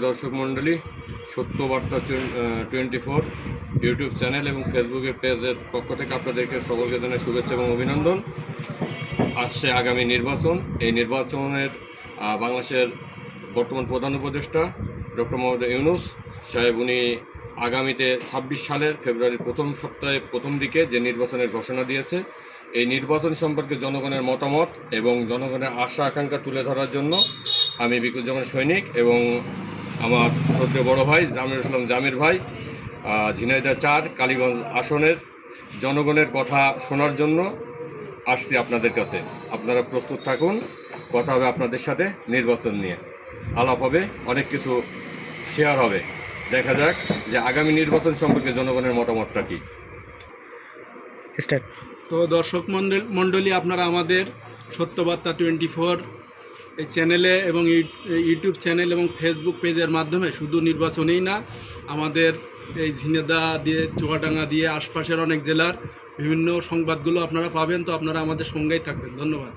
দর্শক মণ্ডলী, সত্যবার্তা 24 YouTube channel এবং ফেসবুকের পেজের পক্ষ থেকে আপনাদেরকে সকলকে জানাই শুভেচ্ছা এবং অভিনন্দন। আসছে আগামী নির্বাচন। এই নির্বাচনের বাংলাদেশের বর্তমান প্রধান উপদেষ্টা ডক্টর মোহাম্মদ ইউনূস সাহেব উনি আগামীতে 26 সালের ফেব্রুয়ারির প্রথম সপ্তাহে প্রথম দিকে যে নির্বাচনের ঘোষণা দিয়েছে, এই নির্বাচন সম্পর্কে জনগণের মতামত এবং জনগণের আশা আকাঙ্ক্ষা তুলে ধরার জন্য আমি বিকুজ্জামান সৈনিক এবং আমার শ্রদ্ধেয় বড় ভাই জামির ইসলাম জামির ভাই ঝিনাইদহ 4 কালীগঞ্জ আসনের জনগণের কথা শোনার জন্য আসছি আপনাদের কাছে। আপনারা প্রস্তুত থাকুন, কথা হবে আপনাদের সাথে নির্বাচন নিয়ে, আলাপ হবে, অনেক কিছু শেয়ার হবে। দেখা যাক যে আগামী নির্বাচন সম্পর্কে জনগণের মতামতটা কী। তো দর্শক মণ্ডলী, আপনারা আমাদের সত্যবার্তা 24 এই চ্যানেলে এবং ইউটিউব চ্যানেল এবং ফেসবুক পেজের মাধ্যমে শুধু নির্বাচনেই না, আমাদের এই ঝিনাইদহ দিয়ে চুয়াডাঙ্গা দিয়ে আশপাশের অনেক জেলার বিভিন্ন সংবাদগুলো আপনারা পাবেন। তো আপনারা আমাদের সঙ্গেই থাকবেন। ধন্যবাদ।